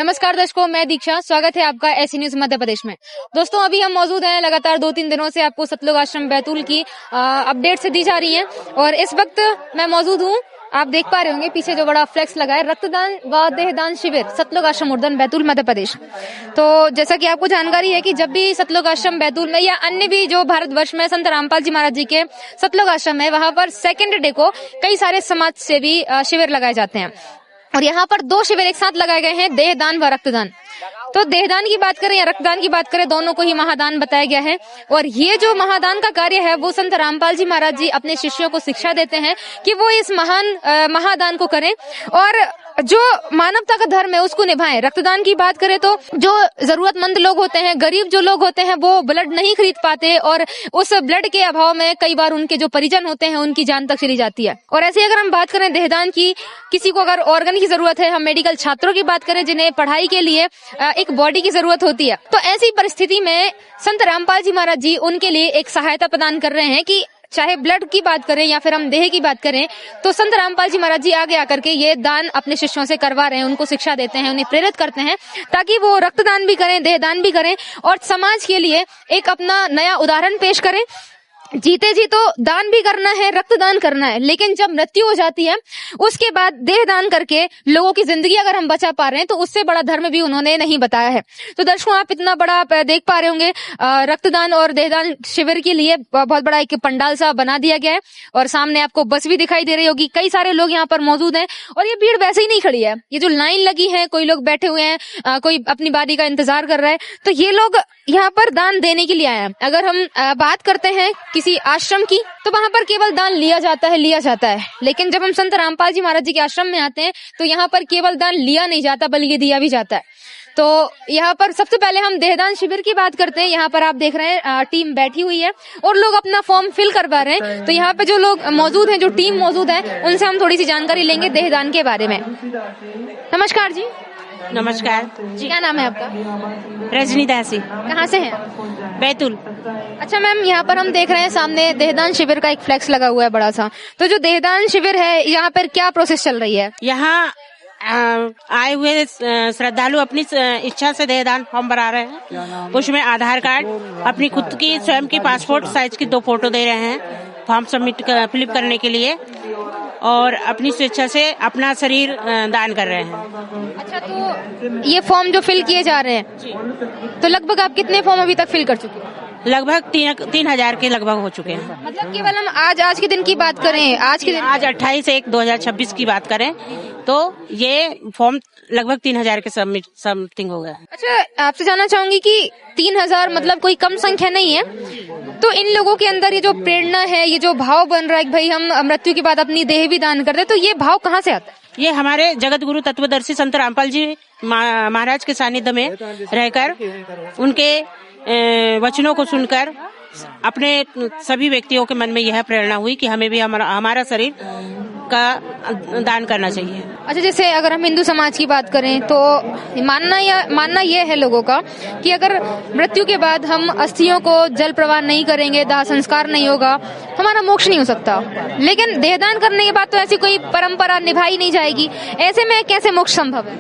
नमस्कार दर्शकों, मैं दीक्षा। स्वागत है आपका ऐसी न्यूज मध्य प्रदेश में। दोस्तों, अभी हम मौजूद हैं, लगातार 2-3 दिनों से आपको सतलुज आश्रम बैतूल की अपडेट से दी जा रही हैं और इस वक्त मैं मौजूद हूँ। आप देख पा रहे होंगे पीछे जो बड़ा फ्लेक्स लगा है, रक्तदान व देहदान शिविर सतलुज आश्रम उर्दन बैतूल मध्य प्रदेश। तो जैसा कि आपको जानकारी है कि जब भी सतलुज आश्रम बैतूल में या अन्य भी जो भारतवर्ष में संत रामपाल जी महाराज जी के सतलुज आश्रम है, वहां पर सेकेंड डे को कई सारे समाज सेवी शिविर लगाए जाते हैं और यहाँ पर 2 शिविर एक साथ लगाए गए हैं, देहदान व रक्तदान। तो देहदान की बात करें या रक्तदान की बात करें, दोनों को ही महादान बताया गया है और ये जो महादान का कार्य है वो संत रामपाल जी महाराज जी अपने शिष्यों को शिक्षा देते हैं कि वो इस महान महादान को करें और जो मानवता का धर्म है उसको निभाएं। रक्तदान की बात करें तो जो जरूरतमंद लोग होते हैं, गरीब जो लोग होते हैं, वो ब्लड नहीं खरीद पाते और उस ब्लड के अभाव में कई बार उनके जो परिजन होते हैं उनकी जान तक चली जाती है। और ऐसे अगर हम बात करें देहदान की, किसी को अगर ऑर्गन की जरूरत है, हम मेडिकल छात्रों की बात करें जिन्हें पढ़ाई के लिए एक बॉडी की जरूरत होती है, तो ऐसी परिस्थिति में संत रामपाल जी महाराज जी उनके लिए एक सहायता प्रदान कर रहे हैं कि चाहे ब्लड की बात करें या फिर हम देह की बात करें, तो संत रामपाल जी महाराज जी आगे आकर के ये दान अपने शिष्यों से करवा रहे हैं, उनको शिक्षा देते हैं, उन्हें प्रेरित करते हैं ताकि वो रक्तदान भी करें, देहदान भी करें और समाज के लिए एक अपना नया उदाहरण पेश करें। जीते जी तो दान भी करना है, रक्तदान करना है, लेकिन जब मृत्यु हो जाती है उसके बाद देहदान करके लोगों की जिंदगी अगर हम बचा पा रहे हैं तो उससे बड़ा धर्म भी उन्होंने नहीं बताया है। तो दर्शकों, आप इतना बड़ा देख पा रहे होंगे, रक्तदान और देहदान शिविर के लिए बहुत बड़ा एक पंडाल सा बना दिया गया है और सामने आपको बस भी दिखाई दे रही होगी। कई सारे लोग यहाँ पर मौजूद हैं और ये भीड़ वैसे ही नहीं खड़ी है, ये जो लाइन लगी है, कोई लोग बैठे हुए हैं, कोई अपनी बारी का इंतजार कर रहा है, तो ये लोग यहाँ पर दान देने के लिए आए हैं। अगर हम बात करते हैं किसी आश्रम की, तो वहां पर केवल दान लिया जाता है, लेकिन जब हम संत रामपाल जी महाराज जी के आश्रम में आते हैं तो यहाँ पर केवल दान लिया नहीं जाता बल्कि दिया भी जाता है। तो यहाँ पर सबसे पहले हम देहदान शिविर की बात करते हैं। यहाँ पर आप देख रहे हैं टीम बैठी हुई है और लोग अपना फॉर्म फिल करवा रहे हैं। तो यहाँ पे जो लोग मौजूद हैं, जो टीम मौजूद है, उनसे हम थोड़ी सी जानकारी लेंगे देहदान के बारे में। नमस्कार जी। नमस्कार जी, क्या नाम है आपका? रजनी दासी। कहाँ से हैं? बैतूल। अच्छा मैम, यहाँ पर हम देख रहे हैं सामने देहदान शिविर का एक फ्लैक्स लगा हुआ है बड़ा सा। तो जो देहदान शिविर है, यहाँ पर क्या प्रोसेस चल रही है? यहाँ आए हुए श्रद्धालु अपनी इच्छा से देहदान फॉर्म भरा रहे हैं। उसमें आधार कार्ड, अपनी खुद की स्वयं की पासपोर्ट साइज की 2 फोटो दे रहे हैं फॉर्म सबमिट फिलअप करने के लिए और अपनी स्वेच्छा से अपना शरीर दान कर रहे हैं। अच्छा, तो ये फॉर्म जो फिल किए जा रहे हैं, तो लगभग आप कितने फॉर्म अभी तक फिल कर चुके हैं? लगभग 3,000 के लगभग हो चुके हैं। मतलब केवल हम आज के दिन की बात करें, आज 28/1/2026 की बात करें तो ये फॉर्म लगभग 3,000 के समथिंग हो गया। अच्छा, आपसे जानना चाहूंगी कि 3,000 मतलब कोई कम संख्या नहीं है, तो इन लोगों के अंदर ये जो प्रेरणा है, ये जो भाव बन रहा है कि भाई हम मृत्यु के बाद अपनी देह भी दान करते हैं, तो ये भाव कहाँ से आता है? ये हमारे जगत गुरु तत्वदर्शी संत रामपाल जी महाराज के सानिध्य में रहकर उनके वचनों को सुनकर अपने सभी व्यक्तियों के मन में यह प्रेरणा हुई कि हमें भी हमारा शरीर का दान करना चाहिए। अच्छा, जैसे अगर हम हिंदू समाज की बात करें तो मानना यह है लोगों का कि अगर मृत्यु के बाद हम अस्थियों को जल प्रवाह नहीं करेंगे, दाह संस्कार नहीं होगा, हमारा मोक्ष नहीं हो सकता। लेकिन देहदान करने के बाद तो ऐसी कोई परंपरा निभाई नहीं जाएगी, ऐसे में कैसे मोक्ष संभव है?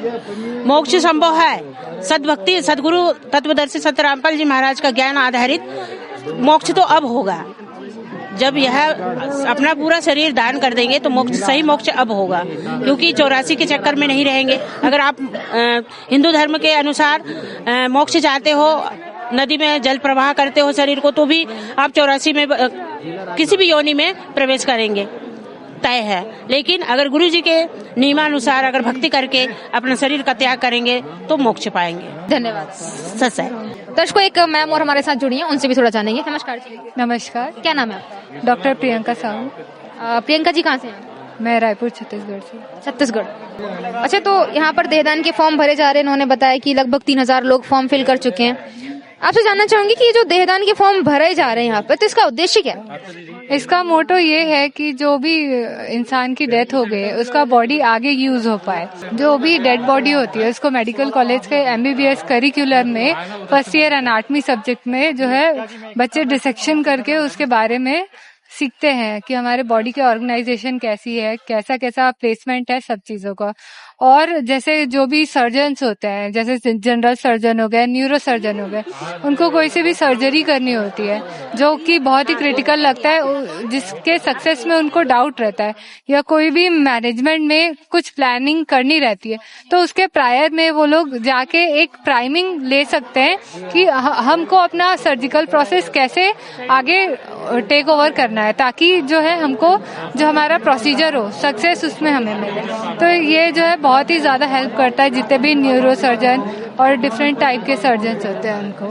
मोक्ष संभव है। सद्भक्ति सदगुरु तत्वदर्शी संत रामपाल जी महाराज का ज्ञान आधारित मोक्ष तो अब होगा। जब यह अपना पूरा शरीर दान कर देंगे तो मोक्ष, सही मोक्ष अब होगा, क्योंकि 84 के चक्कर में नहीं रहेंगे। अगर आप हिंदू धर्म के अनुसार मोक्ष चाहते हो, नदी में जल प्रवाह करते हो शरीर को, तो भी आप 84 में किसी भी योनि में प्रवेश करेंगे, तय है। लेकिन अगर गुरु जी के नियमानुसार अगर भक्ति करके अपने शरीर का त्याग करेंगे तो मोक्ष पाएंगे। धन्यवाद। सच है। दर्शकों, एक मैम और हमारे साथ जुड़ी हैं, उनसे भी थोड़ा जानेंगे। नमस्कार जी। नमस्कार। क्या नाम है आपका? डॉक्टर प्रियंका साहू। प्रियंका जी कहाँ से हैं? मैं रायपुर छत्तीसगढ़ से। छत्तीसगढ़। अच्छा, तो यहाँ पर देहदान के फॉर्म भरे जा रहे हैं। उन्होंने बताया कि लगभग 3,000 लोग फॉर्म फिल कर चुके हैं। आपसे जानना चाहूंगी कि ये जो देहदान के फॉर्म भरे जा रहे हैं यहाँ पर, तो इसका उद्देश्य क्या है? इसका मोटो ये है कि जो भी इंसान की डेथ हो गई उसका बॉडी आगे यूज हो पाए। जो भी डेड बॉडी होती है उसको मेडिकल कॉलेज के MBBS करिकुलर में फर्स्ट ईयर एनाटॉमी सब्जेक्ट में जो है बच्चे डिसेक्शन करके उसके बारे में सीखते हैं कि हमारे बॉडी की ऑर्गेनाइजेशन कैसी है, कैसा कैसा प्लेसमेंट है सब चीजों का। और जैसे जो भी सर्जन्स होते हैं, जैसे जनरल सर्जन हो गए, न्यूरो सर्जन हो गए, उनको कोई सी भी सर्जरी करनी होती है जो कि बहुत ही क्रिटिकल लगता है, जिसके सक्सेस में उनको डाउट रहता है, या कोई भी मैनेजमेंट में कुछ प्लानिंग करनी रहती है, तो उसके प्रायर में वो लोग जाके एक प्राइमिंग ले सकते हैं कि हमको अपना सर्जिकल प्रोसेस कैसे आगे टेक ओवर करना है, ताकि जो है हमको जो हमारा प्रोसीजर हो सक्सेस उसमें हमें मिले। तो ये जो है बहुत ही ज्यादा हेल्प करता है जितने भी न्यूरो सर्जन और डिफरेंट टाइप के सर्जन्स होते हैं उनको,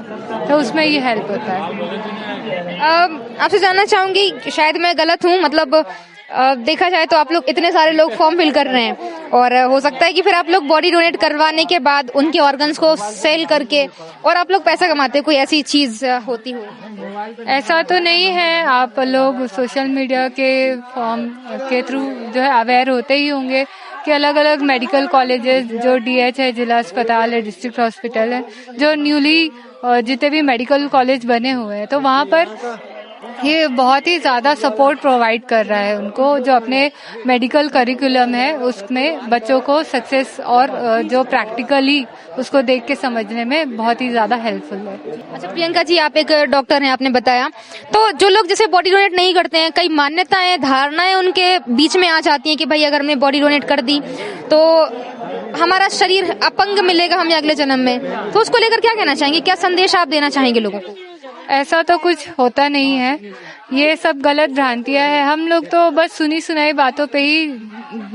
तो उसमें ये हेल्प होता है। आपसे जानना चाहूंगी, शायद मैं गलत हूँ, मतलब देखा जाए तो आप लोग इतने सारे लोग फॉर्म फिल कर रहे हैं और हो सकता है कि फिर आप लोग बॉडी डोनेट करवाने के बाद उनके ऑर्गन्स को सेल करके और आप लोग पैसा कमाते हैं, कोई ऐसी चीज होती हो? ऐसा तो नहीं है, आप लोग सोशल मीडिया के फॉर्म के थ्रू जो है अवेयर होते ही होंगे कि अलग अलग मेडिकल कॉलेजेस, जो डीएच है, जिला अस्पताल है, डिस्ट्रिक्ट हॉस्पिटल है, जो न्यूली जितने भी मेडिकल कॉलेज बने हुए हैं, तो वहाँ पर ये बहुत ही ज्यादा सपोर्ट प्रोवाइड कर रहा है उनको, जो अपने मेडिकल करिकुलम है उसमें बच्चों को सक्सेस और जो प्रैक्टिकली उसको देख के समझने में बहुत ही ज्यादा हेल्पफुल है। अच्छा प्रियंका जी, आप एक डॉक्टर हैं, आपने बताया, तो जो लोग जैसे बॉडी डोनेट नहीं करते हैं, कई मान्यताएं, धारणाएं उनके बीच में आ जाती हैं कि भाई अगर हमने बॉडी डोनेट कर दी तो हमारा शरीर अपंग मिलेगा हमें अगले जन्म में, तो उसको लेकर क्या कहना चाहेंगे, क्या संदेश आप देना चाहेंगे लोगों को? ऐसा तो कुछ होता नहीं है, ये सब गलत भ्रांतियां हैं। हम लोग तो बस सुनी सुनाई बातों पे ही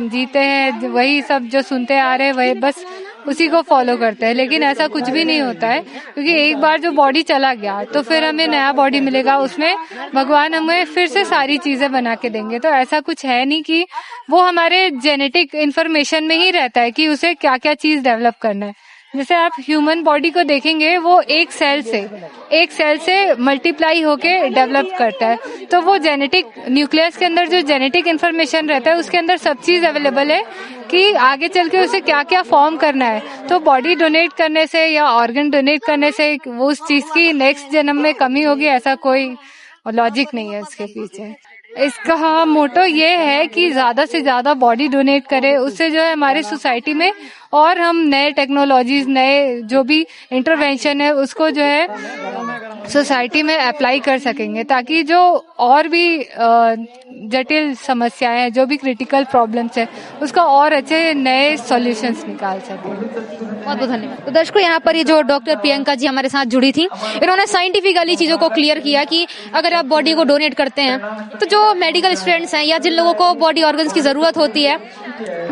जीते हैं, वही सब जो सुनते आ रहे हैं वही बस उसी को फॉलो करते हैं, लेकिन ऐसा कुछ भी नहीं होता है, क्योंकि एक बार जो बॉडी चला गया तो फिर हमें नया बॉडी मिलेगा, उसमें भगवान हमें फिर से सारी चीजें बना के देंगे। तो ऐसा कुछ है नहीं कि वो हमारे जेनेटिक इन्फॉर्मेशन में ही रहता है कि उसे क्या क्या चीज डेवलप करना है। जैसे आप ह्यूमन बॉडी को देखेंगे, वो एक सेल से मल्टीप्लाई होके डेवलप करता है, तो वो जेनेटिक न्यूक्लियस के अंदर जो जेनेटिक इन्फॉर्मेशन रहता है उसके अंदर सब चीज अवेलेबल है कि आगे चल के उसे क्या क्या फॉर्म करना है। तो बॉडी डोनेट करने से या ऑर्गन डोनेट करने से वो उस चीज की नेक्स्ट जन्म में कमी होगी, ऐसा कोई लॉजिक नहीं है इसके पीछे। इसका मोटो ये है कि ज्यादा से ज्यादा बॉडी डोनेट करें, उससे जो है हमारे सोसाइटी में और हम नए टेक्नोलॉजीज, नए जो भी इंटरवेंशन है उसको जो है सोसाइटी में अप्लाई कर सकेंगे, ताकि जो और भी जटिल समस्याएं हैं, जो भी क्रिटिकल प्रॉब्लम्स है, उसका और अच्छे नए सॉल्यूशंस निकाल सकें। बहुत बहुत धन्यवाद। तो दर्शकों, यहाँ पर ये जो डॉक्टर प्रियंका जी हमारे साथ जुड़ी थी, इन्होंने साइंटिफिकली चीजों को क्लियर किया कि अगर आप बॉडी को डोनेट करते हैं तो जो मेडिकल स्टूडेंट्स हैं या जिन लोगों को बॉडी ऑर्गन्स की जरूरत होती है,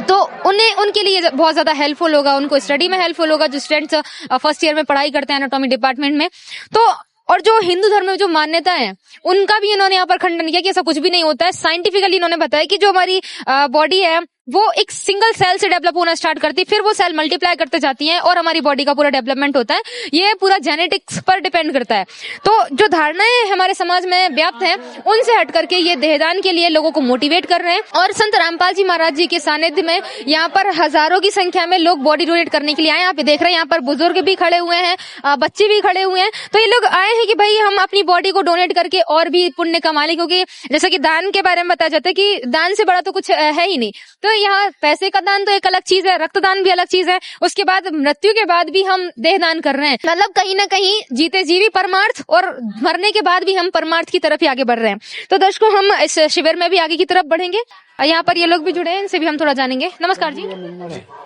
तो उनके लिए बहुत ज्यादा हेल्पफुल होगा, उनको स्टडी में हेल्पफुल होगा, जो स्टूडेंट्स फर्स्ट ईयर में पढ़ाई करते हैं एनाटॉमी डिपार्टमेंट में। तो और जो हिंदू धर्म में जो मान्यता है उनका भी इन्होंने यहाँ पर खंडन किया कि ऐसा कुछ भी नहीं होता है। साइंटिफिकली इन्होंने बताया कि जो हमारी बॉडी है वो एक सिंगल सेल से डेवलप होना स्टार्ट करती है, फिर वो सेल मल्टीप्लाई करते जाती हैं और हमारी बॉडी का पूरा डेवलपमेंट होता है। ये पूरा जेनेटिक्स पर डिपेंड करता है। तो जो धारणाएं हमारे समाज में व्याप्त हैं, उनसे हट करके ये देहदान के लिए लोगों को मोटिवेट कर रहे हैं। और संत रामपाल जी महाराज जी के सानिध्य में यहाँ पर हजारों की संख्या में लोग बॉडी डोनेट करने के लिए आए। यहाँ पे देख रहे हैं, यहाँ पर बुजुर्ग भी खड़े हुए हैं, बच्चे भी खड़े हुए हैं। तो ये लोग आए हैं कि भाई हम अपनी बॉडी को डोनेट करके और भी पुण्य कमा लें, क्योंकि जैसा कि दान के बारे में बताया जाता है कि दान से बड़ा तो कुछ है ही नहीं। तो यहाँ पैसे का दान तो एक अलग चीज है, रक्तदान भी अलग चीज है, उसके बाद मृत्यु के बाद भी हम देहदान कर रहे हैं। मतलब कहीं ना कहीं जीते जी भी परमार्थ और मरने के बाद भी हम परमार्थ की तरफ ही आगे बढ़ रहे हैं। तो दर्शकों, हम इस शिविर में भी आगे की तरफ बढ़ेंगे। यहाँ पर ये लोग भी जुड़े हैं, इनसे भी हम थोड़ा जानेंगे। नमस्कार जी।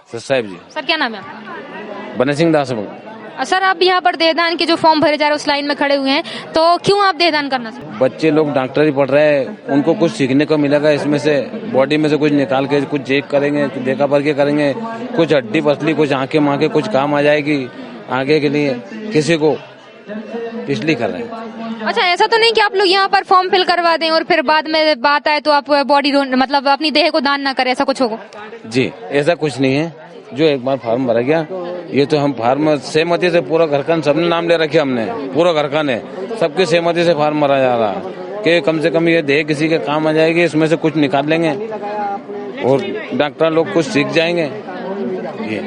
साहब जी। सर, क्या नाम है आपका? बने सिंह दास। सर, आप यहाँ पर देहदान के जो फॉर्म भरे जा रहे हैं उस लाइन में खड़े हुए हैं, तो क्यों आप देहदान करना चाहते हैं? बच्चे लोग डॉक्टरी पढ़ रहे हैं, उनको कुछ सीखने को मिलेगा, इसमें से बॉडी में से कुछ निकाल के कुछ चेक करेंगे, देखा भर के करेंगे, कुछ हड्डी पसली, कुछ आंखें मांगे, कुछ काम आ जाएगी आगे के लिए किसी को, इसलिए कर रहे हैं। अच्छा, ऐसा तो नहीं कि आप लोग यहाँ पर फॉर्म फिल करवा दें और फिर बाद में बात आए तो आप बॉडी मतलब अपनी देह को दान ना करें, ऐसा कुछ होगा? जी, ऐसा कुछ नहीं है। जो एक बार फार्म भरा गया, ये तो हम फार्म सहमति से पूरा घर का सबने नाम ले रखे, हमने पूरा घर का ने सबकी सहमति से फार्म भरा जा रहा है कि कम से कम ये देह किसी के काम आ जाएगी, इसमें से कुछ निकाल लेंगे और डॉक्टर लोग कुछ सीख जाएंगे। ये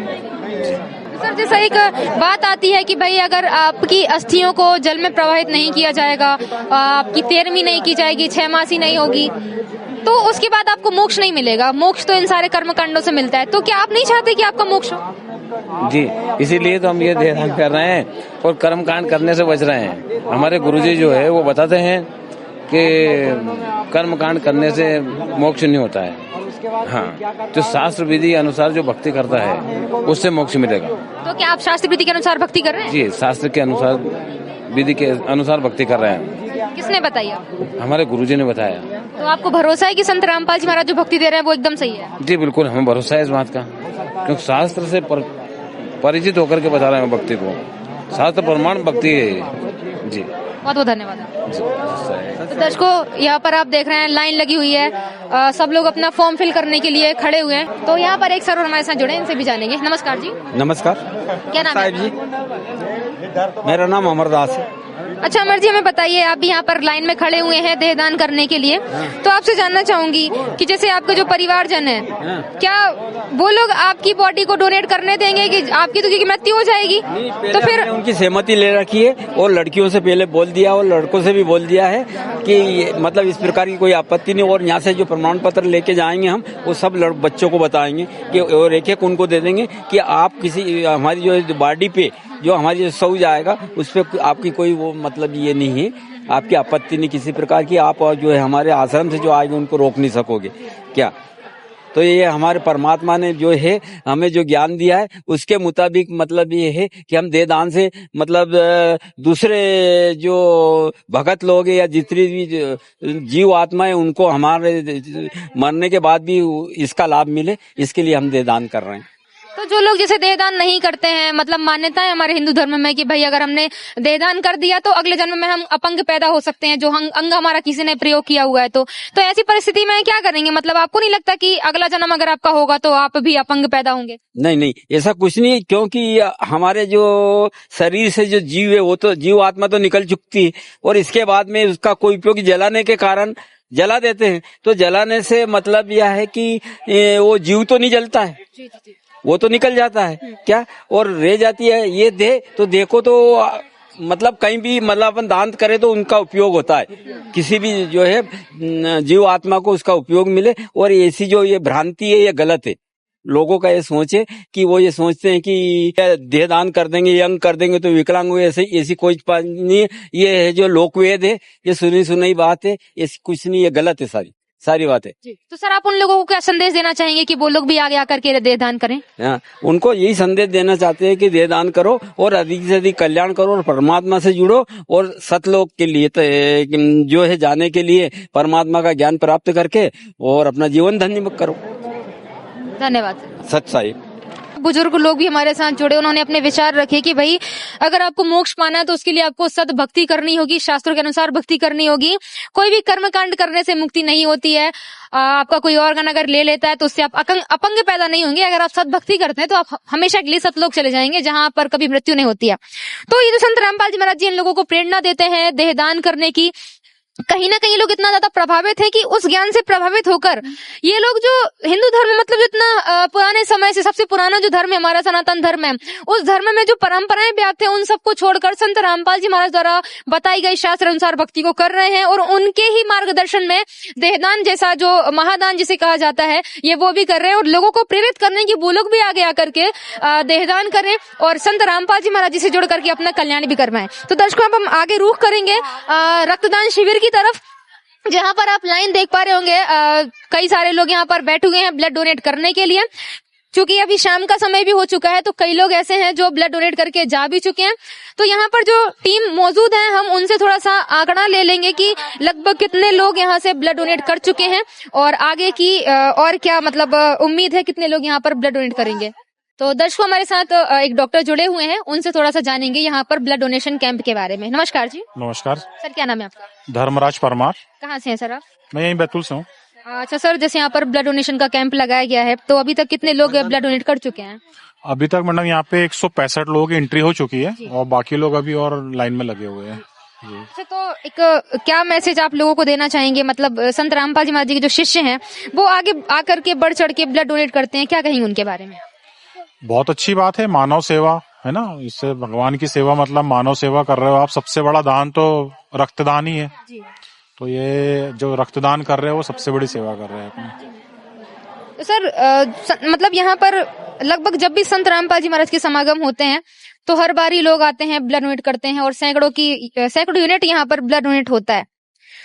सर, सर जैसे एक बात आती है कि भाई अगर आपकी अस्थियों को जल में प्रवाहित नहीं किया जाएगा, आपकी तेरहवीं नहीं की जाएगी, 6 मासी नहीं होगी, तो उसके बाद आपको मोक्ष नहीं मिलेगा। मोक्ष तो इन सारे कर्मकांडों से मिलता है। तो क्या आप नहीं चाहते कि आपका मोक्ष हो? जी, इसीलिए तो हम ये ध्यान कर रहे हैं और कर्मकांड करने से बच रहे हैं। हमारे गुरुजी जो है वो बताते हैं कि कर्मकांड करने से मोक्ष नहीं होता है। हाँ, जो शास्त्र विधि अनुसार जो भक्ति करता है उससे मोक्ष मिलेगा। तो क्या आप शास्त्र विधि के अनुसार भक्ति कर रहे हैं? जी, शास्त्र के अनुसार विधि के अनुसार भक्ति कर रहे हैं। किसने बताई आपको? हमारे गुरुजी ने बताया। तो आपको भरोसा है कि संत रामपाल जी महाराज जो भक्ति दे रहे हैं वो एकदम सही है? जी बिल्कुल, हमें भरोसा है इस बात का, क्योंकि शास्त्र से परिचित होकर के बता रहे हैं भक्ति को। शास्त्र प्रमाण भक्ति है। जी बहुत बहुत धन्यवाद। तो दर्शकों, यहाँ पर आप देख रहे हैं लाइन लगी हुई है, सब लोग अपना फॉर्म फिल करने के लिए खड़े हुए हैं। तो यहाँ पर एक सर हमारे साथ जुड़े, इनसे भी जानेंगे। नमस्कार जी। नमस्कार। क्या नाम है? साहिब जी, मेरा नाम अमरदास है। अच्छा अमर जी, हमें बताइए, आप भी यहाँ पर लाइन में खड़े हुए हैं देहदान करने के लिए, तो आपसे जानना चाहूंगी कि जैसे आपके जो परिवारजन है, क्या वो लोग आपकी बॉडी को डोनेट करने देंगे कि आपकी तो क्योंकि मृत्यु हो जाएगी तो फिर? उनकी सहमति ले रखी है और लड़कियों से पहले बोल दिया और लड़कों से भी बोल दिया है कि मतलब इस प्रकार की कोई आपत्ति नहीं। और यहाँ से जो प्रमाण पत्र लेके जाएंगे हम, वो सब बच्चों को बताएंगे कि और एक उनको दे देंगे कि आप किसी हमारी जो बॉडी पे जो हमारी जो सौ जाएगा उस पर आपकी कोई वो मतलब ये नहीं है, आपकी आपत्ति नहीं किसी प्रकार की। आप जो है हमारे आश्रम से जो आएंगे उनको रोक नहीं सकोगे क्या। तो ये हमारे परमात्मा ने जो है हमें जो ज्ञान दिया है उसके मुताबिक मतलब ये है कि हम देहदान से मतलब दूसरे जो भगत लोग हैं या जितनी भी जीव आत्मा है उनको हमारे मरने के बाद भी इसका लाभ मिले, इसके लिए हम देहदान कर रहे हैं। तो जो लोग जैसे देहदान नहीं करते हैं, मतलब मान्यता है हमारे हिंदू धर्म में कि भाई अगर हमने देहदान कर दिया तो अगले जन्म में हम अपंग पैदा हो सकते हैं, जो अंग हमारा किसी ने प्रयोग किया हुआ है, तो ऐसी परिस्थिति में क्या करेंगे? मतलब आपको नहीं लगता कि अगला जन्म अगर आपका होगा तो आप भी अपंग पैदा होंगे? नहीं नहीं, ऐसा कुछ नहीं, क्योंकि हमारे जो शरीर से जो जीव है वो तो जीव आत्मा तो निकल चुकी है और इसके बाद में उसका कोई उपयोग जलाने के कारण जला देते हैं। तो जलाने से मतलब यह है कि वो जीव तो नहीं जलता है, वो तो निकल जाता है क्या, और रह जाती है ये देह। तो देखो तो मतलब कहीं भी मतलब अपन दान करें तो उनका उपयोग होता है, किसी भी जो है जीव आत्मा को उसका उपयोग मिले। और ऐसी जो ये भ्रांति है ये गलत है। लोगों का ये सोच है कि वो ये सोचते हैं कि देह दान कर देंगे, यंग कर देंगे तो विकलांग हुए, ऐसी कोई बात नहीं है। ये है जो लोकवेद है, ये सुनी सुनाई बात है, ऐसी कुछ नहीं, ये गलत है सारी बात है। तो सर आप उन लोगों को क्या संदेश देना चाहेंगे कि वो लोग भी आगे आकर के देहदान करें? उनको यही संदेश देना चाहते हैं कि देहदान करो और अधिक से अधिक कल्याण करो और परमात्मा से जुड़ो और सतलोक के लिए जो है जाने के लिए परमात्मा का ज्ञान प्राप्त करके और अपना जीवन धन्य करो। धन्यवाद सत साहिब। बुजुर्ग लोग भी हमारे साथ जुड़े, उन्होंने अपने विचार रखे कि भाई अगर आपको मोक्ष पाना है तो उसके लिए आपको सद भक्ति करनी होगी, शास्त्रों के अनुसार भक्ति करनी होगी। कोई भी कर्मकांड करने से मुक्ति नहीं होती है। आपका कोई ऑर्गन अगर ले लेता है तो उससे आप अपंग पैदा नहीं होंगे। अगर आप सद भक्ति करते हैं तो आप हमेशा के लिए सतलोक चले जाएंगे, जहां पर कभी मृत्यु नहीं होती है। तो ये जो संत रामपाल जी महाराज जी इन लोगों को प्रेरणा देते हैं देहदान करने की, कहीं ना कहीं लोग इतना ज्यादा प्रभावित हैं कि उस ज्ञान से प्रभावित होकर ये लोग जो हिंदू धर्म मतलब जितना पुराने समय से सबसे पुराना जो धर्म है हमारा सनातन धर्म है, उस धर्म में जो परंपराएं व्याप्त है उन सबको छोड़कर संत रामपाल जी महाराज द्वारा बताई गई शास्त्र अनुसार भक्ति को कर रहे हैं। और उनके ही मार्गदर्शन में देहदान जैसा जो महादान जिसे कहा जाता है ये वो भी कर रहे हैं और लोगों को प्रेरित करने की वो लोग भी आगे आकर के देहदान करें और संत रामपाल जी महाराज जी से जुड़ करके अपना कल्याण भी करवाएं। तो दर्शकों अब हम आगे रुख करेंगे रक्तदान शिविर की तरफ, जहां पर आप लाइन देख पा रहे होंगे। कई सारे लोग यहाँ पर बैठे हुए हैं ब्लड डोनेट करने के लिए। चूंकि अभी शाम का समय भी हो चुका है तो कई लोग ऐसे हैं जो ब्लड डोनेट करके जा भी चुके हैं। तो यहाँ पर जो टीम मौजूद है हम उनसे थोड़ा सा आंकड़ा ले लेंगे कि लगभग कितने लोग यहाँ से ब्लड डोनेट कर चुके हैं और आगे की और क्या मतलब उम्मीद है कितने लोग यहाँ पर ब्लड डोनेट करेंगे। तो दर्शकों हमारे साथ एक डॉक्टर जुड़े हुए हैं, उनसे थोड़ा सा जानेंगे यहाँ पर ब्लड डोनेशन कैंप के बारे में। नमस्कार जी। नमस्कार सर, क्या नाम है आपका? धर्मराज परमार। कहाँ से हैं सर आप? मैं यहीं बैतूल से हूँ। अच्छा सर, जैसे यहाँ पर ब्लड डोनेशन का कैंप लगाया गया है तो अभी तक कितने लोग ब्लड डोनेट कर चुके हैं? अभी तक मैडम यहाँ पे 165 लोगों की एंट्री हो चुकी है और बाकी लोग अभी और लाइन में लगे हुए हैं। अच्छा, तो एक क्या मैसेज आप लोगों को देना चाहेंगे? मतलब संत रामपाल जी महाराज जी के जो शिष्य हैं वो आगे आकर के बढ़ चढ़ के ब्लड डोनेट करते हैं, क्या कहेंगे उनके बारे में? बहुत अच्छी बात है, मानव सेवा है ना, इससे भगवान की सेवा मतलब मानव सेवा कर रहे हो आप। सबसे बड़ा दान तो रक्तदान ही है, तो ये जो रक्तदान कर रहे हो वो सबसे बड़ी सेवा कर रहे हैं अपनी। तो सर मतलब यहाँ पर लगभग जब भी संत रामपाल जी महाराज के समागम होते हैं तो हर बार ही लोग आते हैं, ब्लड डोनेट करते हैं और सैकड़ों यूनिट यहाँ पर ब्लड डोनेट होता है।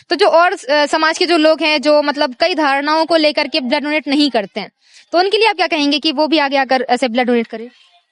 तो जो और समाज के जो लोग हैं जो मतलब कई धारणाओं को लेकर के ब्लड डोनेट नहीं करते हैं, तो उनके लिए आप क्या कहेंगे कि वो भी आगे आकर ऐसे ब्लड डोनेट करें?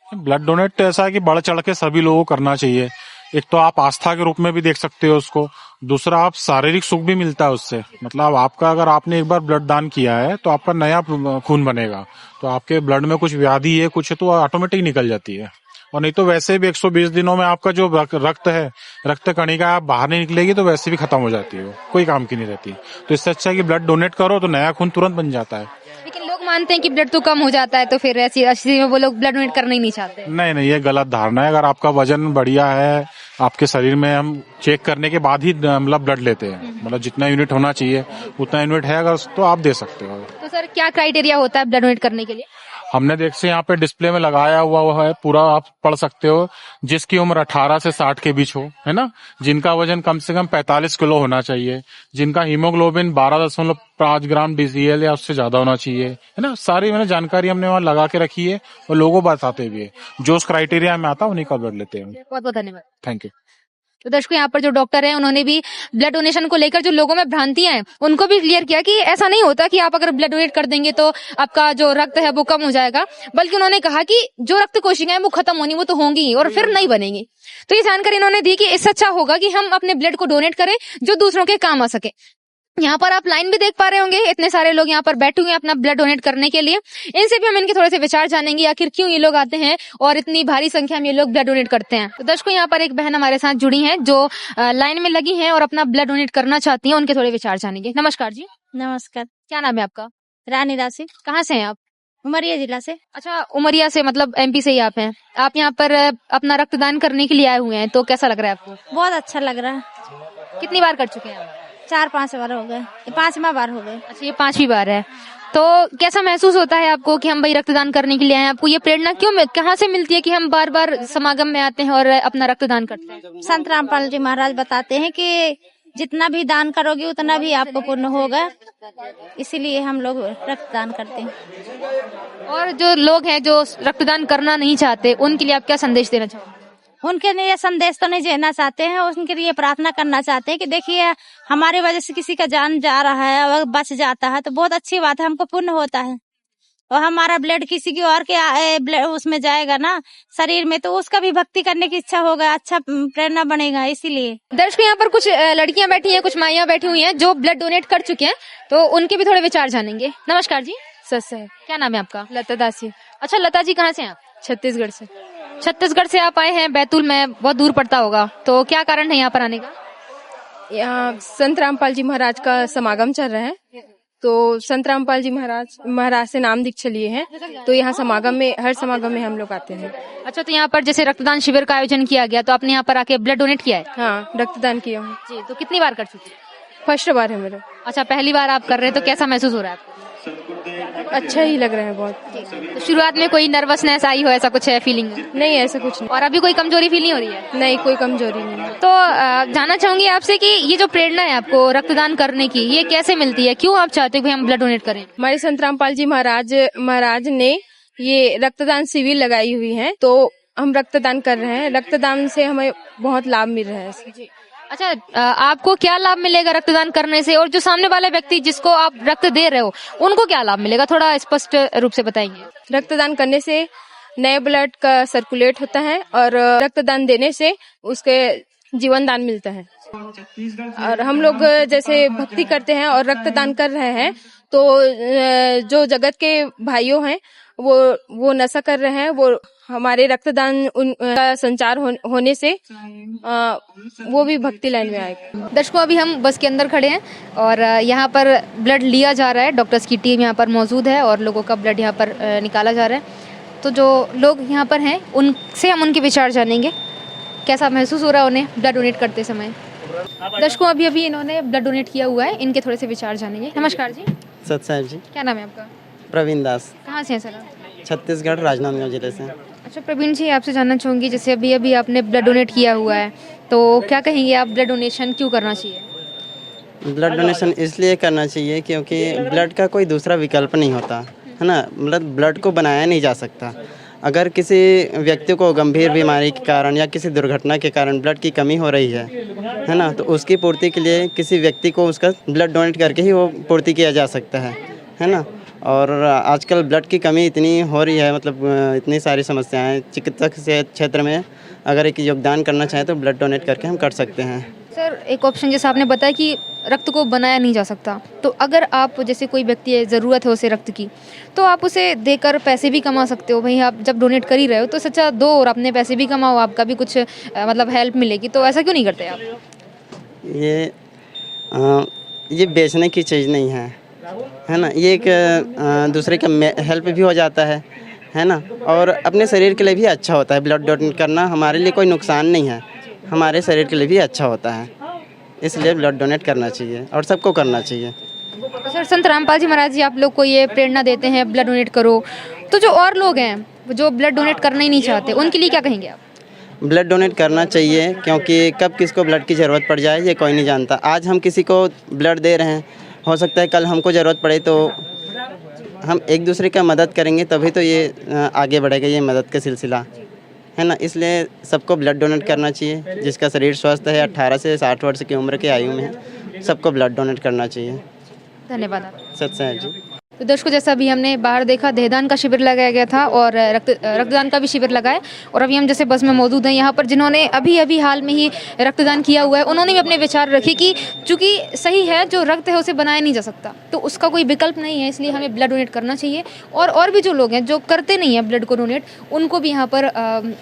ब्लड डोनेट ऐसा है कि बढ़ चढ़ के सभी लोगों को करना चाहिए। एक तो आप आस्था के रूप में भी देख सकते हो उसको, दूसरा आप शारीरिक सुख भी मिलता है उससे। मतलब आपका अगर आपने एक बार ब्लड दान किया है तो आपका नया खून बनेगा, तो आपके ब्लड में कुछ व्याधि है कुछ है तो ऑटोमेटिक निकल जाती है। और नहीं तो वैसे भी 120 दिनों में आपका जो रक्त है, रक्त कणिका आप बाहर नहीं निकलेगी तो वैसे भी खत्म हो जाती है, कोई काम की नहीं रहती। तो इससे अच्छा है कि ब्लड डोनेट करो तो नया खून तुरंत बन जाता है। लेकिन लोग मानते हैं कि ब्लड तो कम हो जाता है, तो फिर ऐसी में वो लोग ब्लड डोनेट करना ही नहीं चाहते। नहीं नहीं, ये गलत धारणा है। अगर आपका वजन बढ़िया है, आपके शरीर में हम चेक करने के बाद ही मतलब ब्लड लेते हैं, मतलब जितना यूनिट होना चाहिए उतना यूनिट है अगर तो आप दे सकते हो। तो सर क्या क्राइटेरिया होता है ब्लड डोनेट करने के लिए? हमने देख से यहाँ पे डिस्प्ले में लगाया हुआ है, पूरा आप पढ़ सकते हो। जिसकी उम्र 18 से 60 के बीच हो, है ना, जिनका वजन कम से कम 45 किलो होना चाहिए, जिनका हीमोग्लोबिन 12.5 ग्राम DCL या उससे ज्यादा होना चाहिए, है ना। सारी मैंने जानकारी हमने वहाँ लगा के रखी है और लोगों को बताते भी है। जो उस क्राइटेरिया में आता है उन्हीं का ब्लड लेते हैं। बहुत बहुत धन्यवाद। Thank you. तो दर्शकों यहाँ पर जो डॉक्टर हैं उन्होंने भी ब्लड डोनेशन को लेकर जो लोगों में भ्रांतियां हैं उनको भी क्लियर किया कि ऐसा नहीं होता कि आप अगर ब्लड डोनेट कर देंगे तो आपका जो रक्त है वो कम हो जाएगा, बल्कि उन्होंने कहा कि जो रक्त कोशिकाएं वो खत्म होनी वो तो होंगी ही और फिर नहीं बनेंगी। तो ये जानकारी इन्होंने दी कि इससे अच्छा होगा कि हम अपने ब्लड को डोनेट करें जो दूसरों के काम आ सके। यहाँ पर आप लाइन भी देख पा रहे होंगे, इतने सारे लोग यहाँ पर बैठे हुए हैं अपना ब्लड डोनेट करने के लिए। इनसे भी हम इनके थोड़े से विचार जानेंगे आखिर क्यों ये लोग आते हैं और इतनी भारी संख्या में ये लोग ब्लड डोनेट करते हैं। तो दर्शकों यहाँ पर एक बहन हमारे साथ जुड़ी हैं जो लाइन में लगी हैं और अपना ब्लड डोनेट करना चाहती हैं, उनके थोड़े विचार जानेंगे। नमस्कार जी। नमस्कार। क्या नाम है आपका? रानी राशि। कहाँ से हैं आप? उमरिया जिला से। अच्छा, उमरिया से, मतलब MP से ही आप हैं। आप यहाँ पर अपना रक्तदान करने के लिए आए हुए हैं, तो कैसा लग रहा है आपको? बहुत अच्छा लग रहा है। कितनी बार कर चुके हैं आप? 4-5 बार हो गए, 5वां बार हो गए। अच्छा, ये 5वीं बार है। तो कैसा महसूस होता है आपको कि हम भाई रक्तदान करने के लिए आए हैं? आपको ये प्रेरणा कहाँ से मिलती है कि हम बार बार समागम में आते हैं और अपना रक्तदान करते हैं? संत रामपाल जी महाराज बताते हैं कि जितना भी दान करोगे उतना भी आपको पुण्य होगा, इसीलिए हम लोग रक्तदान करते हैं। और जो लोग हैं जो रक्तदान करना नहीं चाहते उनके लिए आप क्या संदेश देना चाहोगे? उनके लिए संदेश तो नहीं देना चाहते हैं, उनके लिए प्रार्थना करना चाहते हैं कि देखिए हमारे वजह से किसी का जान जा रहा है और बच जाता है तो बहुत अच्छी बात है, हमको पुण्य होता है। और हमारा ब्लड किसी की और के ब्लड उसमें जाएगा ना शरीर में, तो उसका भी भक्ति करने की इच्छा होगा, अच्छा प्रेरणा बनेगा। इसीलिए दर्शकों यहाँ पर कुछ लड़कियां बैठी हैं, कुछ माइयां बैठी हुई हैं जो ब्लड डोनेट कर चुके हैं, तो उनके भी थोड़े विचार जानेंगे। नमस्कार जी। सच है। क्या नाम है आपका? लता दासी। अच्छा, लता जी कहाँ से हैं आप? छत्तीसगढ़ से। छत्तीसगढ़ से आप आए हैं, बैतूल में बहुत दूर पड़ता होगा, तो क्या कारण है यहाँ पर आने का? यहाँ संत रामपाल जी महाराज का समागम चल रहा है, तो संत रामपाल जी महाराज से नाम दीक्षा लिए हैं, तो यहाँ हर समागम में हम लोग आते हैं। अच्छा, तो यहाँ पर जैसे रक्तदान शिविर का आयोजन किया गया तो आपने यहाँ पर आके ब्लड डोनेट किया है? हाँ, रक्तदान किया हूँ जी। तो कितनी बार कर चुके हैं? फर्स्ट बार है मेरा। अच्छा, पहली बार आप कर रहे हैं, तो कैसा महसूस हो रहा है आपको? अच्छा ही लग रहा है बहुत। तो शुरुआत में कोई नर्वसनेस आई हो, ऐसा कुछ है फीलिंग? नहीं, ऐसा कुछ नहीं। और अभी कोई कमजोरी फील नहीं हो रही है? नहीं, कोई कमजोरी नहीं है। तो जानना चाहूंगी आपसे कि ये जो प्रेरणा है आपको रक्तदान करने की, ये कैसे मिलती है? क्यों आप चाहते हो कि हम ब्लड डोनेट करें? हमारे संत रामपाल जी महाराज ने ये रक्तदान शिविर लगाई हुई है, तो हम रक्तदान कर रहे हैं। रक्तदान से हमें बहुत लाभ मिल रहा है। अच्छा, आपको क्या लाभ मिलेगा रक्तदान करने से, और जो सामने वाला व्यक्ति जिसको आप रक्त दे रहे हो उनको क्या लाभ मिलेगा, थोड़ा स्पष्ट रूप से बताएंगे? रक्तदान करने से नए ब्लड का सर्कुलेट होता है और रक्तदान देने से उसके जीवन दान मिलता है। और हम लोग जैसे भक्ति करते हैं और रक्तदान कर रहे हैं, तो जो जगत के भाइयों हैं वो नशा कर रहे हैं, वो हमारे रक्तदान उनका संचार होने से वो भी भक्ति लाइन में आएगा। दर्शकों, अभी हम बस के अंदर खड़े हैं और यहाँ पर ब्लड लिया जा रहा है। डॉक्टर्स की टीम यहाँ पर मौजूद है और लोगों का ब्लड यहाँ पर निकाला जा रहा है। तो जो लोग यहाँ पर हैं उनसे हम उनके विचार जानेंगे, कैसा महसूस हो रहा है उन्हें ब्लड डोनेट करते समय। दर्शकों, अभी इन्होंने ब्लड डोनेट किया हुआ है, इनके थोड़े से विचार जानेंगे। नमस्कार जी। सत साहब जी। क्या नाम है आपका? प्रवीण दास। कहाँ से हैं सर? छत्तीसगढ़ राजनांदगांव जिले से। अच्छा प्रवीण जी, आपसे जानना चाहूँगी, जैसे अभी अभी आपने ब्लड डोनेट किया हुआ है, तो क्या कहेंगे आप, ब्लड डोनेशन क्यों करना चाहिए? ब्लड डोनेशन इसलिए करना चाहिए क्योंकि ब्लड का कोई दूसरा विकल्प नहीं होता है ना। मतलब ब्लड को बनाया नहीं जा सकता। अगर किसी व्यक्ति को गंभीर बीमारी के कारण या किसी दुर्घटना के कारण ब्लड की कमी हो रही है ना, तो उसकी पूर्ति के लिए किसी व्यक्ति को उसका ब्लड डोनेट करके ही वो पूर्ति किया जा सकता है ना। और आजकल ब्लड की कमी इतनी हो रही है, मतलब इतनी सारी समस्याएं चिकित्सक से क्षेत्र में अगर एक योगदान करना चाहें तो ब्लड डोनेट करके हम कर सकते हैं। सर एक ऑप्शन जैसा आपने बताया कि रक्त को बनाया नहीं जा सकता, तो अगर आप जैसे कोई व्यक्ति है, ज़रूरत है उसे रक्त की, तो आप उसे देकर पैसे भी कमा सकते हो। भाई आप जब डोनेट कर ही रहे हो तो सच्चा दो और अपने पैसे भी कमाओ, आपका भी कुछ मतलब हेल्प मिलेगी। तो ऐसा क्यों नहीं करते आप? ये बेचने की चीज़ नहीं है ना। ये एक दूसरे का हेल्प भी हो जाता है ना, और अपने शरीर के लिए भी अच्छा होता है। ब्लड डोनेट करना हमारे लिए कोई नुकसान नहीं है, हमारे शरीर के लिए भी अच्छा होता है, इसलिए ब्लड डोनेट करना चाहिए और सबको करना चाहिए। सर संत रामपाल जी महाराज जी आप लोग को ये प्रेरणा देते हैं ब्लड डोनेट करो, तो जो और लोग हैं जो ब्लड डोनेट करना ही नहीं चाहते, उनके लिए क्या कहेंगे आप? ब्लड डोनेट करना चाहिए क्योंकि कब किसको ब्लड की ज़रूरत पड़ जाए ये कोई नहीं जानता। आज हम किसी को ब्लड दे रहे हैं, हो सकता है कल हमको ज़रूरत पड़े, तो हम एक दूसरे का मदद करेंगे तभी तो ये आगे बढ़ेगा, ये मदद का सिलसिला है ना। इसलिए सबको ब्लड डोनेट करना चाहिए। जिसका शरीर स्वस्थ है, 18 से 60 वर्ष की उम्र के आयु में है, सबको ब्लड डोनेट करना चाहिए। धन्यवाद। सत्य जी। तो दर्शकों, जैसा अभी हमने बाहर देखा, देहदान का शिविर लगाया गया था और रक्तदान का भी शिविर लगाया, और अभी हम जैसे बस में मौजूद हैं यहाँ पर जिन्होंने अभी अभी हाल में ही रक्तदान किया हुआ है, उन्होंने भी अपने विचार रखे कि चूँकि सही है जो रक्त है उसे बनाया नहीं जा सकता, तो उसका कोई विकल्प नहीं है, इसलिए हमें ब्लड डोनेट करना चाहिए। और भी जो लोग हैं जो करते नहीं हैं ब्लड को डोनेट, उनको भी यहाँ पर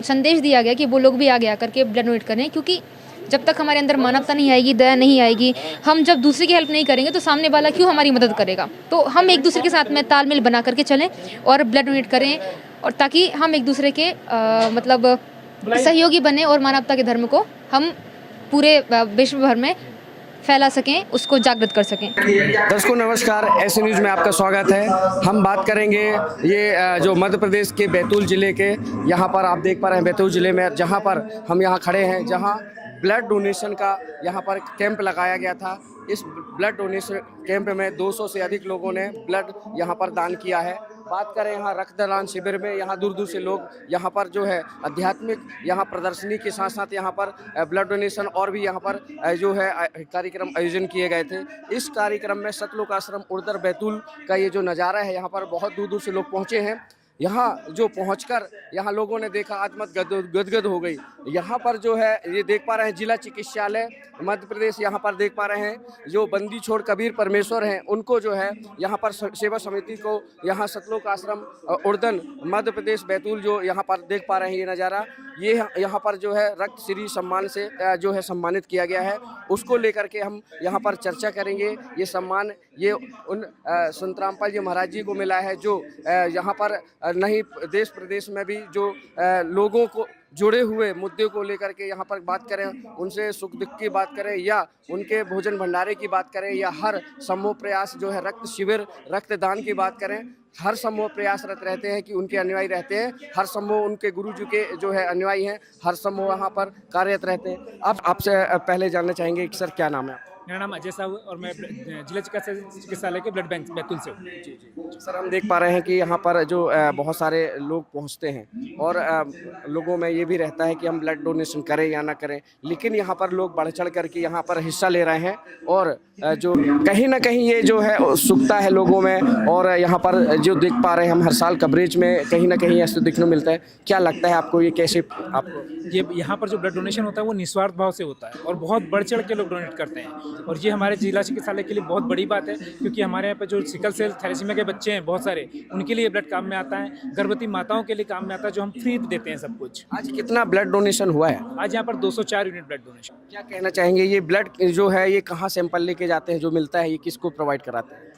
संदेश दिया गया कि वो लोग भी आगे आकर के ब्लड डोनेट करें, क्योंकि जब तक हमारे अंदर मानवता नहीं आएगी, दया नहीं आएगी, हम जब दूसरे की हेल्प नहीं करेंगे तो सामने वाला क्यों हमारी मदद करेगा। तो हम एक दूसरे के साथ में तालमेल बना करके चलें और ब्लड डोनेट करें, और ताकि हम एक दूसरे के मतलब सहयोगी बने और मानवता के धर्म को हम पूरे विश्व भर में फैला सकें, उसको जागृत कर सकें। दर्शकों नमस्कार, ऐसे न्यूज़ में आपका स्वागत है। हम बात करेंगे ये जो मध्य प्रदेश के बैतूल ज़िले के, यहाँ पर आप देख पा रहे हैं बैतूल ज़िले में जहाँ पर हम यहाँ खड़े हैं, जहाँ ब्लड डोनेशन का यहाँ पर कैंप लगाया गया था। इस ब्लड डोनेशन कैंप में 200 से अधिक लोगों ने ब्लड यहाँ पर दान किया है। बात करें यहाँ रक्तदान शिविर में, यहाँ दूर दूर से लोग यहाँ पर जो है आध्यात्मिक यहाँ प्रदर्शनी के साथ साथ यहाँ पर ब्लड डोनेशन और भी यहाँ पर जो है कार्यक्रम आयोजन किए गए थे। इस कार्यक्रम में सतलोक आश्रम उर्दर बैतूल का ये जो नज़ारा है, यहाँ पर बहुत दूर दूर से लोग पहुँचे हैं। यहाँ जो पहुंचकर यहाँ लोगों ने देखा, आत्मा गदगद हो गई। यहाँ पर जो है ये देख पा रहे हैं जिला चिकित्सालय मध्य प्रदेश, यहाँ पर देख पा रहे हैं जो बंदी छोड़ कबीर परमेश्वर हैं, उनको जो है यहाँ पर सेवा समिति को यहाँ सतलोक आश्रम उर्दन मध्य प्रदेश बैतूल जो यहाँ पर देख पा रहे हैं ये नज़ारा, ये यहाँ पर जो है रक्त श्री सम्मान से जो है सम्मानित किया गया है। उसको लेकर के हम यहाँ पर चर्चा करेंगे। ये सम्मान ये उन संत रामपाल जी महाराज जी को मिला है, जो यहाँ पर नहीं देश प्रदेश में भी जो लोगों को जुड़े हुए मुद्दे को लेकर के यहाँ पर बात करें, उनसे सुख दुख की बात करें या उनके भोजन भंडारे की बात करें या हर समूह प्रयास जो है रक्त शिविर रक्तदान की बात करें, हर समूह प्रयासरत रहते हैं कि उनके अनुयायी रहते हैं। हर समूह उनके गुरु जी के जो है अनुयायी हैं, हर समूह वहाँ पर कार्यरत रहते हैं। अब आपसे पहले जानना चाहेंगे कि सर क्या नाम है? मेरा नाम अजय साहू और मैं जिला चिकित्सालय के ब्लड बैंक बैतूल से हूँ। जी। सर हम देख पा रहे हैं कि यहाँ पर जो बहुत सारे लोग पहुँचते हैं और लोगों में ये भी रहता है कि हम ब्लड डोनेशन करें या ना करें, लेकिन यहाँ पर लोग बढ़ चढ़ करके यहाँ पर हिस्सा ले रहे हैं और जो कहीं ना कहीं ये जो है उत्सुकता है लोगों में। और यहाँ पर जो देख पा रहे हैं हम हर साल कवरेज में कहीं ना कहीं ऐसे देखने मिलता है। क्या लगता है आपको ये कैसे आपको ये यहाँ पर जो ब्लड डोनेशन होता है वो निस्वार्थ भाव से होता है और बहुत बढ़ चढ़ के लोग डोनेट करते हैं, और ये हमारे जिला चिकित्सालय के लिए बहुत बड़ी बात है, क्योंकि हमारे यहाँ पर जो सिकल सेल थैलेसीमिया के बच्चे हैं बहुत सारे, उनके लिए ब्लड काम में आता है, गर्भवती माताओं के लिए काम में आता है, जो हम फ्री देते हैं सब कुछ। आज कितना ब्लड डोनेशन हुआ है? आज यहाँ पर 204 यूनिट ब्लड डोनेशन। क्या कहना चाहेंगे, ये ब्लड जो है ये कहाँ सैंपल लेके जाते हैं, जो मिलता है ये किसको प्रोवाइड कराते हैं?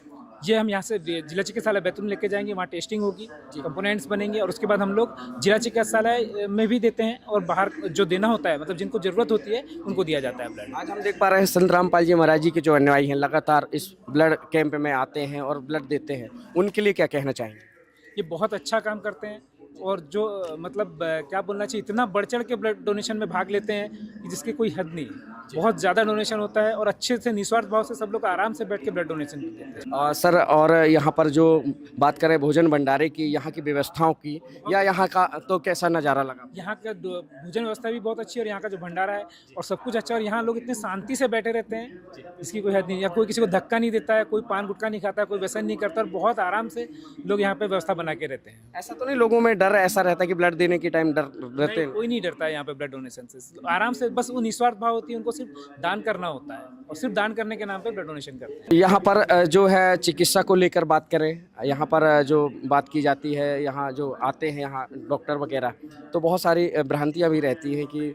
ये हम यहाँ से जिला चिकित्सालय बैतूल लेके जाएंगे, वहाँ टेस्टिंग होगी, कंपोनेंट्स बनेंगे और उसके बाद हम लोग जिला चिकित्सालय में भी देते हैं और बाहर जो देना होता है, मतलब जिनको ज़रूरत होती है उनको दिया जाता है ब्लड। आज हम देख पा रहे हैं संत रामपाल जी महाराज जी के जो अनुयायी हैं लगातार इस ब्लड कैंप में आते हैं और ब्लड देते हैं, उनके लिए क्या कहना चाहेंगे? ये बहुत अच्छा काम करते हैं और जो मतलब क्या बोलना चाहिए, इतना बढ़ चढ़ के ब्लड डोनेशन में भाग लेते हैं कि जिसकी कोई हद नहीं। बहुत ज़्यादा डोनेशन होता है और अच्छे से निस्वार्थ भाव से सब लोग आराम से बैठ के ब्लड डोनेशन करते हैं। सर, और यहाँ पर जो बात करें भोजन भंडारे की, यहाँ की व्यवस्थाओं की, या यहाँ का तो कैसा नज़ारा लगा? यहाँ का भोजन व्यवस्था भी बहुत अच्छी है और यहाँ का जो भंडारा है और सब कुछ अच्छा, और यहाँ लोग इतने शांति से बैठे रहते हैं इसकी कोई हद नहीं। या कोई किसी को धक्का नहीं देता है, कोई पान गुटखा नहीं खाता है, कोई व्यसन नहीं करता, और बहुत आराम से लोग यहाँ पे व्यवस्था बना के रहते हैं। ऐसा तो नहीं लोगों में डर ऐसा रहता है कि ब्लड देने के टाइम डर रहते हैं? कोई नहीं डरता है यहाँ पे ब्लड डोनेशन से, आराम से, बस वो निस्वार्थ भाव होती है, उनको सिर्फ दान करना होता है और सिर्फ दान करने के नाम पे ब्लड डोनेशन करते हैं। यहाँ पर जो है चिकित्सा को लेकर बात करें, यहाँ पर जो बात की जाती है, यहाँ जो आते हैं यहाँ डॉक्टर वगैरह, तो बहुत सारी भ्रांतियाँ भी रहती हैं कि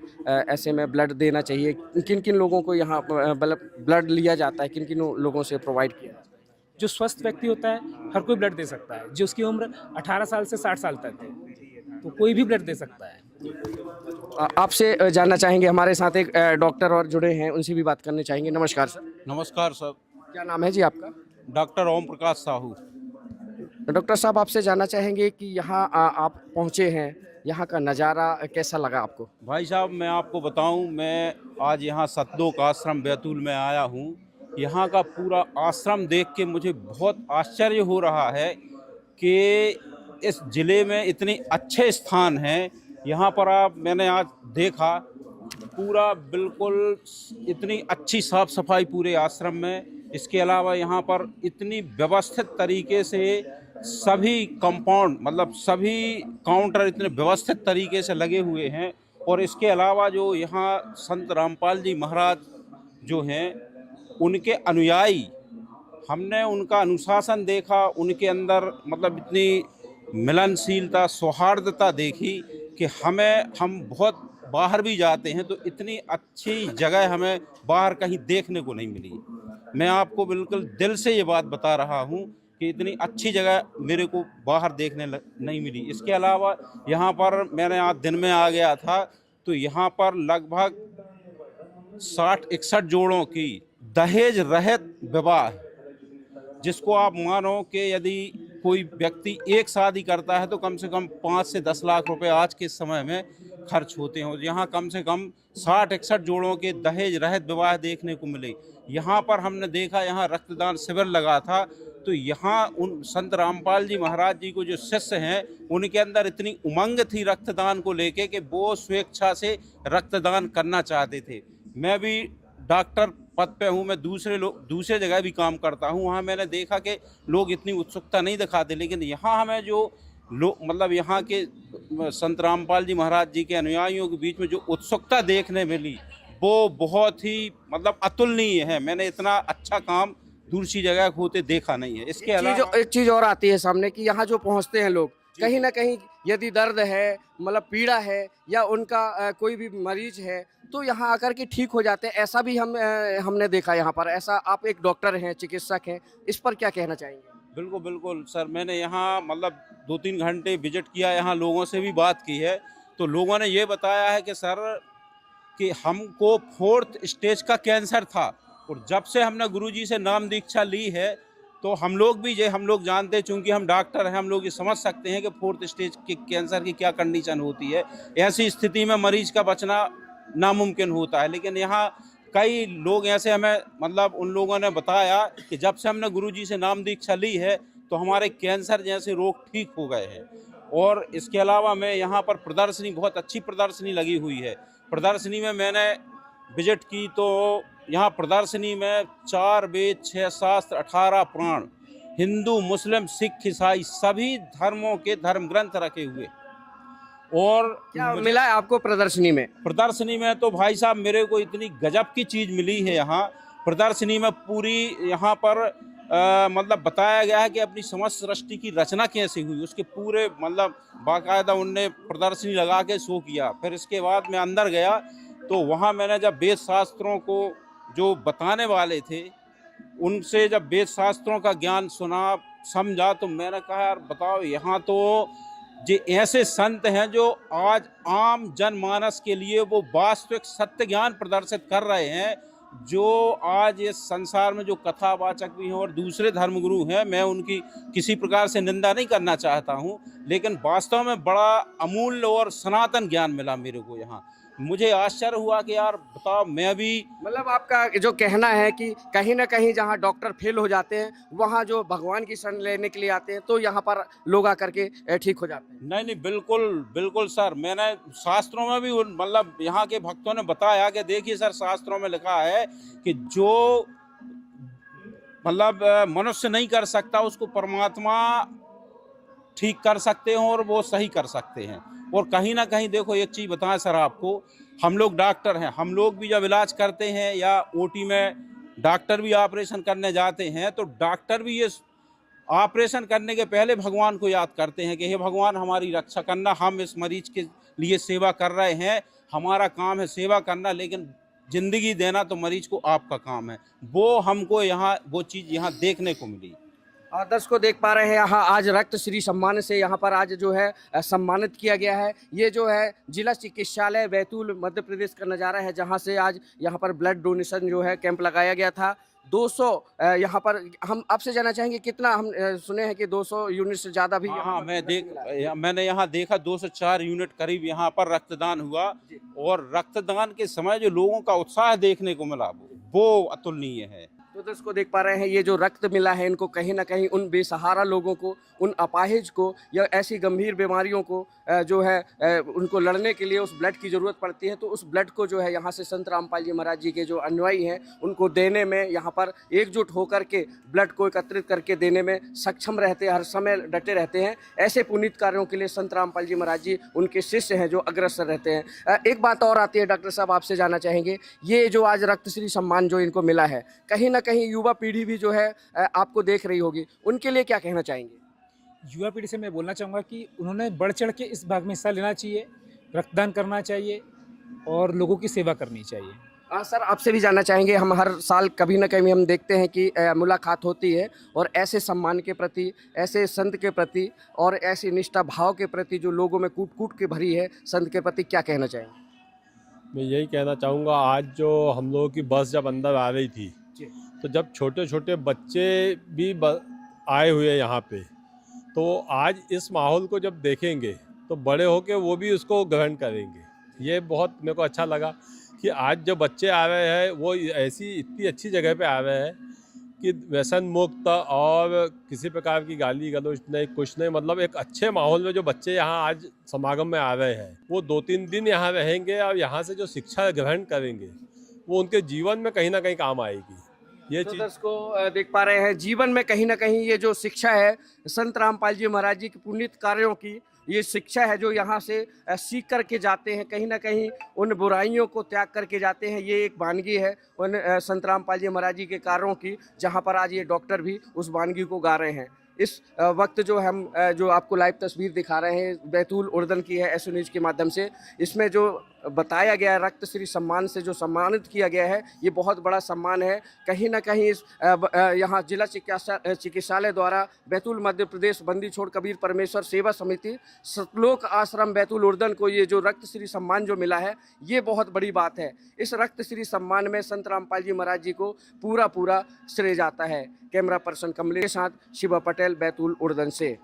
ऐसे में ब्लड देना चाहिए। किन किन लोगों को यहाँ ब्लड लिया जाता है, किन किन लोगों से प्रोवाइड किया जाता है? जो स्वस्थ व्यक्ति होता है हर कोई ब्लड दे सकता है, जो उसकी उम्र 18 साल से 60 साल तक है तो कोई भी ब्लड दे सकता है। आपसे जानना चाहेंगे, हमारे साथ एक डॉक्टर और जुड़े हैं, उनसे भी बात करने चाहेंगे। नमस्कार सर। नमस्कार सर। क्या नाम है जी आपका? डॉक्टर ओम प्रकाश साहू। डॉक्टर साहब, आपसे जानना चाहेंगे कि यहाँ आप पहुँचे हैं, यहाँ का नज़ारा कैसा लगा आपको? भाई साहब, मैं आपको बताऊं, मैं आज यहाँ सतलोक आश्रम बैतूल में आया हूँ। यहाँ का पूरा आश्रम देख के मुझे बहुत आश्चर्य हो रहा है कि इस ज़िले में इतने अच्छे स्थान हैं। यहाँ पर मैंने आज देखा पूरा बिल्कुल इतनी अच्छी साफ़ सफाई पूरे आश्रम में। इसके अलावा यहाँ पर इतनी व्यवस्थित तरीके से सभी कंपाउंड, मतलब सभी काउंटर इतने व्यवस्थित तरीके से लगे हुए हैं। और इसके अलावा जो यहाँ संत रामपाल जी महाराज जो हैं, उनके अनुयायी, हमने उनका अनुशासन देखा, उनके अंदर मतलब इतनी मिलनशीलता, सौहार्दता देखी कि हम बहुत बाहर भी जाते हैं तो इतनी अच्छी जगह हमें बाहर कहीं देखने को नहीं मिली। मैं आपको बिल्कुल दिल से ये बात बता रहा हूँ कि इतनी अच्छी जगह मेरे को बाहर देखने नहीं मिली। इसके अलावा यहाँ पर मैंने आज दिन में आ गया था तो यहाँ पर लगभग 60-61 जोड़ों की दहेज रहित विवाह, जिसको आप मानो कि यदि कोई व्यक्ति एक शादी करता है तो कम से कम 5 से 10 लाख रुपए आज के समय में खर्च होते हैं। यहाँ कम से कम 60-61 जोड़ों के दहेज रहित विवाह देखने को मिले। यहाँ पर हमने देखा, यहाँ रक्तदान शिविर लगा था तो यहाँ उन संत रामपाल जी महाराज जी को जो शिष्य हैं, उनके अंदर इतनी उमंग थी रक्तदान को लेके कि वो स्वेच्छा से रक्तदान करना चाहते थे। मैं भी डॉक्टर पद पे हूँ, मैं दूसरे जगह भी काम करता हूँ, वहाँ मैंने देखा कि लोग इतनी उत्सुकता नहीं दिखाते, लेकिन यहाँ हमें जो मतलब यहाँ के संत रामपाल जी महाराज जी के अनुयायियों के बीच में जो उत्सुकता देखने मिली वो बहुत ही मतलब अतुलनीय है। मैंने इतना अच्छा काम दूसरी जगह होते देखा नहीं है। इसके अलावा एक चीज़ और आती है सामने कि यहाँ जो पहुँचते हैं लोग, कहीं ना कहीं यदि दर्द है, मतलब पीड़ा है, या उनका कोई भी मरीज है तो यहाँ आकर के ठीक हो जाते हैं। ऐसा भी हमने देखा यहाँ पर। ऐसा, आप एक डॉक्टर हैं, चिकित्सक हैं, इस पर क्या कहना चाहेंगे? बिल्कुल बिल्कुल सर, मैंने यहाँ मतलब 2-3 घंटे विजिट किया, यहाँ लोगों से भी बात की है तो लोगों ने ये बताया है कि सर कि हमको 4th स्टेज का कैंसर था और जब से हमने गुरुजी से नाम दीक्षा ली है तो हम लोग जानते हैं, चूंकि हम डॉक्टर हैं, हम लोग ये समझ सकते हैं कि 4th स्टेज के कैंसर की क्या कंडीशन होती है। ऐसी स्थिति में मरीज का बचना नामुमकिन होता है। लेकिन यहाँ कई लोग ऐसे हमें मतलब उन लोगों ने बताया कि जब से हमने गुरुजी से नाम दीक्षा ली है तो हमारे कैंसर जैसे रोग ठीक हो गए हैं। और इसके अलावा मैं यहाँ पर प्रदर्शनी, बहुत अच्छी प्रदर्शनी लगी हुई है, प्रदर्शनी में मैंने विजिट की तो यहाँ प्रदर्शनी में 4 वेद, 6 शास्त्र, 18 पुराण, हिंदू, मुस्लिम, सिख, ईसाई सभी धर्मों के धर्म ग्रंथ रखे हुए। और क्या मिला है आपको प्रदर्शनी में? प्रदर्शनी में तो भाई साहब मेरे को इतनी गजब की चीज़ मिली है। यहाँ प्रदर्शनी में पूरी यहाँ पर मतलब बताया गया है कि अपनी समस्त सृष्टि की रचना कैसे हुई, उसके पूरे मतलब बाकायदा उनने प्रदर्शनी लगा के शो किया। फिर इसके बाद मैं अंदर गया तो वहाँ मैंने जब वेद शास्त्रों को जो बताने वाले थे उनसे जब वेद शास्त्रों का ज्ञान सुना, समझा, तो मैंने कहा यार बताओ, यहाँ तो ये ऐसे संत हैं जो आज आम जनमानस के लिए वो वास्तविक सत्य ज्ञान प्रदर्शित कर रहे हैं जो आज इस संसार में जो कथावाचक भी हैं और दूसरे धर्मगुरु हैं, मैं उनकी किसी प्रकार से निंदा नहीं करना चाहता हूं, लेकिन वास्तव में बड़ा अमूल्य और सनातन ज्ञान मिला मेरे को यहाँ। मुझे आश्चर्य हुआ कि यार बताओ, मैं भी मतलब आपका जो कहना है कि कहीं ना कहीं जहाँ डॉक्टर फेल हो जाते हैं वहाँ जो भगवान की शरण लेने के लिए आते हैं तो यहाँ पर लोग आकर के ठीक हो जाते हैं। नहीं बिल्कुल बिल्कुल सर, मैंने शास्त्रों में भी मतलब यहाँ के भक्तों ने बताया कि देखिए सर, शास्त्रों में लिखा है कि जो मतलब मनुष्य नहीं कर सकता उसको परमात्मा ठीक कर सकते हैं और वो सही कर सकते हैं। और कहीं ना कहीं देखो, एक चीज़ बताएं सर आपको, हम लोग डॉक्टर हैं, हम लोग भी जब इलाज करते हैं या ओटी में डॉक्टर भी ऑपरेशन करने जाते हैं तो डॉक्टर भी ये ऑपरेशन करने के पहले भगवान को याद करते हैं कि हे भगवान हमारी रक्षा करना, हम इस मरीज के लिए सेवा कर रहे हैं, हमारा काम है सेवा करना, लेकिन जिंदगी देना तो मरीज को आपका काम है। वो हमको यहाँ वो चीज़ यहाँ देखने को मिली। दर्शकों देख पा रहे हैं यहाँ आज रक्त श्री सम्मान से यहाँ पर आज जो है सम्मानित किया गया है। ये जो है जिला चिकित्सालय बैतूल मध्य प्रदेश का नज़ारा है, जहाँ से आज यहाँ पर ब्लड डोनेशन जो है कैंप लगाया गया था। 200 यहाँ पर हम आपसे जानना चाहेंगे कितना, हम सुने हैं कि 200 यूनिट से ज़्यादा भी। हाँ, मैंने यहाँ देखा 204 यूनिट करीब यहाँ पर रक्तदान हुआ, और रक्तदान के समय जो लोगों का उत्साह देखने को मिला वो अतुलनीय है। तो दर्शकों देख पा रहे हैं ये जो रक्त मिला है इनको कहीं ना कहीं उन बेसहारा लोगों को, उन अपाहिज को या ऐसी गंभीर बीमारियों को जो है उनको लड़ने के लिए उस ब्लड की ज़रूरत पड़ती है। तो उस ब्लड को जो है यहाँ से संत रामपाल जी महाराज जी के जो अनुयायी हैं उनको देने में यहाँ पर एकजुट होकर के ब्लड को एकत्रित करके देने में सक्षम रहते हैं, हर समय डटे रहते हैं। ऐसे पुनीत कार्यों के लिए संत रामपाल जी महाराज जी उनके शिष्य हैं जो अग्रसर रहते हैं। एक बात और आती है डॉक्टर साहब, आपसे जानना चाहेंगे ये जो आज रक्तश्री सम्मान जो इनको मिला है, कहीं ना कहीं युवा पीढ़ी भी जो है आपको देख रही होगी, उनके लिए क्या कहना चाहेंगे? युवा पीढ़ी से मैं बोलना चाहूँगा कि उन्होंने बढ़ चढ़ के इस भाग में हिस्सा लेना चाहिए, रक्तदान करना चाहिए और लोगों की सेवा करनी चाहिए। सर आपसे भी जानना चाहेंगे, हम हर साल कभी ना कभी हम देखते हैं कि मुलाकात होती है और ऐसे सम्मान के प्रति, ऐसे संत के प्रति और ऐसी निष्ठा भाव के प्रति जो लोगों में कूट कूट के भरी है, संत के प्रति क्या कहना चाहेंगे? मैं यही कहना चाहूँगा, आज जो हम लोगों की बस जब अंदर आ रही थी तो जब छोटे छोटे बच्चे भी आए हुए यहाँ पे, तो आज इस माहौल को जब देखेंगे तो बड़े होके वो भी उसको ग्रहण करेंगे। ये बहुत मेरे को अच्छा लगा कि आज जो बच्चे आ रहे हैं वो ऐसी इतनी अच्छी जगह पे आ रहे हैं कि व्यसन मुक्त और किसी प्रकार की गाली गलौज नहीं, कुछ नहीं, मतलब एक अच्छे माहौल में जो बच्चे यहाँ आज समागम में आ रहे हैं वो 2-3 दिन यहाँ रहेंगे और यहाँ से जो शिक्षा ग्रहण करेंगे वो उनके जीवन में कहीं ना कहीं काम आएगी। ये तो दर्शकों देख पा रहे हैं जीवन में कहीं ना कहीं ये जो शिक्षा है संत रामपाल जी महाराज जी के पुनीत कार्यों की, ये शिक्षा है जो यहाँ से सीख करके जाते हैं, कहीं ना कहीं उन बुराइयों को त्याग करके जाते हैं। ये एक वानगी है उन संत रामपाल जी महाराज जी के कार्यों की, जहाँ पर आज ये डॉक्टर भी उस वानगी को गा रहे हैं। इस वक्त जो हम जो आपको लाइव तस्वीर दिखा रहे हैं बैतूल उर्दन की है एसओ न्यूज़ के माध्यम से, इसमें जो बताया गया है रक्तश्री सम्मान से जो सम्मानित किया गया है ये बहुत बड़ा सम्मान है। कहीं ना कहीं इस यहाँ जिला चिकित्सालय द्वारा बैतूल मध्य प्रदेश बंदी छोड़ कबीर परमेश्वर सेवा समिति सतलोक आश्रम बैतूल उर्दन को ये जो रक्तश्री सम्मान जो मिला है ये बहुत बड़ी बात है। इस रक्तश्री सम्मान में संत रामपाल जी महाराज जी को पूरा श्रेय जाता है। कैमरा पर्सन कमलेश के साथ शिवा पटेल बैतूल उर्दन से।